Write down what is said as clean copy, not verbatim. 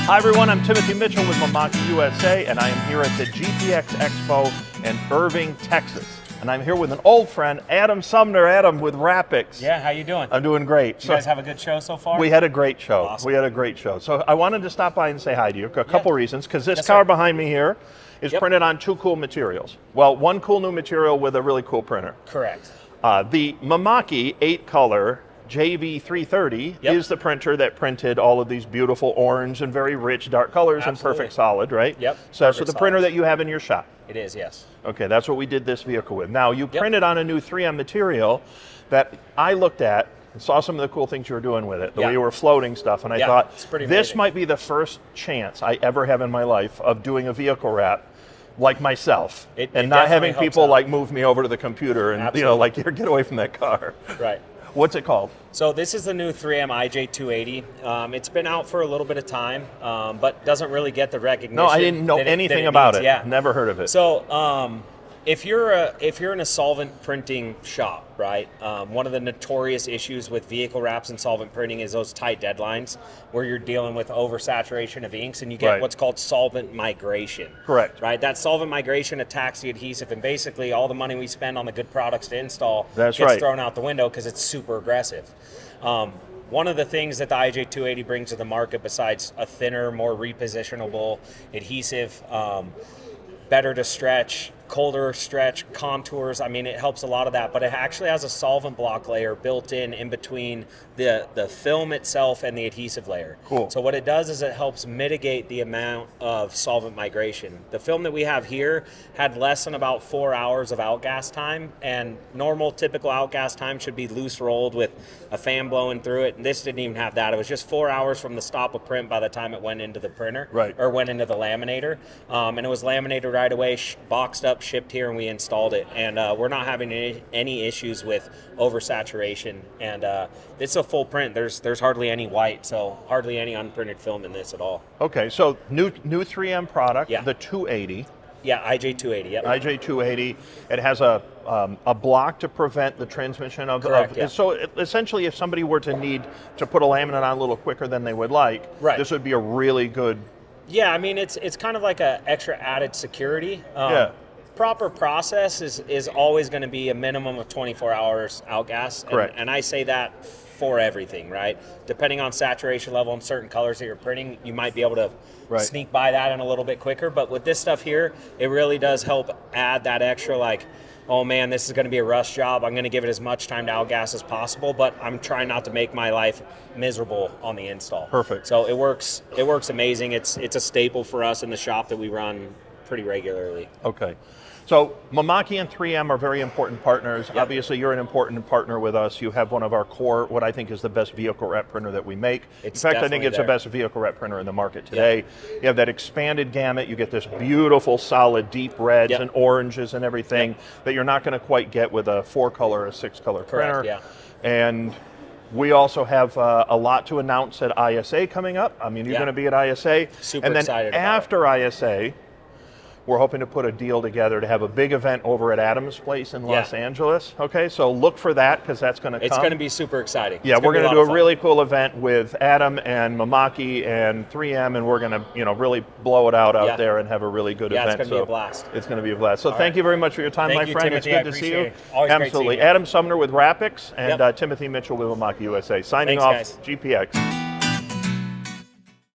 Hi everyone, I'm Timothy Mitchell with Mimaki USA, and I am here at the GPX Expo in Irving, Texas. And I'm here with an old friend, Adam Sumner. Adam with Wrapix. Yeah, how you doing? I'm doing great. You guys have a good show so far? We had a great show. Awesome. We had a great show. So I wanted to stop by and say hi to you. A couple reasons, because this Yes, car sir. behind me here is printed on two cool materials. Well, one cool new material with a really cool printer. Correct. The Mimaki 8-color JV330 is the printer that printed all of these beautiful orange and very rich dark colors and perfect solid, right? Yep. So that's the printer that you have in your shop. It is, yes. Okay, that's what we did this vehicle with. Now, you printed on a new 3M material that I looked at and saw some of the cool things you were doing with it, the way you were floating stuff, and I thought, it's pretty this amazing. might be the first chance I ever have in my life of doing a vehicle wrap like myself, and not having people like move me over to the computer and, you know, like, here, get away from that car. Right. What's it called? So this is the new 3M IJ280. It's been out for a little bit of time, but doesn't really get the recognition. No, I didn't know anything about it. Yeah. Never heard of it. So if you're in a solvent printing shop, right? One of the notorious issues with vehicle wraps and solvent printing is those tight deadlines where you're dealing with oversaturation of inks and you get what's called solvent migration. Correct. Right? That solvent migration attacks the adhesive, and basically all the money we spend on the good products to install gets thrown out the window because it's super aggressive. One of the things that the IJ280 brings to the market, besides a thinner, more repositionable adhesive, better to stretch, colder stretch, contours, I mean, it helps a lot of that, but it actually has a solvent block layer built in between the film itself and the adhesive layer. Cool. So what it does is it helps mitigate the amount of solvent migration. The film that we have here had less than about 4 hours of outgas time, and normal typical outgas time should be loose rolled with a fan blowing through it, and this didn't even have that. It was just 4 hours from the stop of print by the time it went into the printer, or went into the laminator, and it was laminated right away, boxed up, shipped here, and we installed it, and we're not having any issues with oversaturation, and it's a full print. There's hardly any white, so hardly any unprinted film in this at all. Okay, so new 3M product, the 280. Yeah, IJ280. Yep. IJ280. It has a block to prevent the transmission of. So essentially, if somebody were to need to put a laminate on a little quicker than they would like, this would be a really good. Yeah, I mean, it's kind of like a extra added security. Proper process is always going to be a minimum of 24 hours outgas. Correct. And I say that for everything, right? Depending on saturation level and certain colors that you're printing, you might be able to sneak by that in a little bit quicker. But with this stuff here, it really does help add that extra, like, oh man, this is going to be a rush job. I'm going to give it as much time to outgas as possible, but I'm trying not to make my life miserable on the install. Perfect. So it works amazing. It's a staple for us in the shop that we run pretty regularly. Okay. So Mimaki and 3M are very important partners. Obviously, you're an important partner with us. You have one of our core, what I think is the best vehicle wrap printer that we make. In fact, I think it's the best vehicle wrap printer in the market today. You have that expanded gamut. You get this beautiful, solid, deep reds and oranges and everything that you're not going to quite get with a 4-color or 6-color printer. And we also have a lot to announce at ISA coming up. I mean, you're going to be at ISA. Super excited about it. After ISA, we're hoping to put a deal together to have a big event over at Adam's place in Los Angeles. Okay, so look for that, because that's going to come. It's going to be super exciting. Yeah, we're going to do a really cool event with Adam and Mimaki and 3M, and we're going to, you know, really blow it out there and have a really good event. It's going to be a blast. It's going to be a blast. So thank you very much for your time, my friend. Timothy, it's good to see you. Always Absolutely. Great seeing you. Adam Sumner with Wrapix and Timothy Mitchell with Mimaki USA. Signing off, guys. GPX.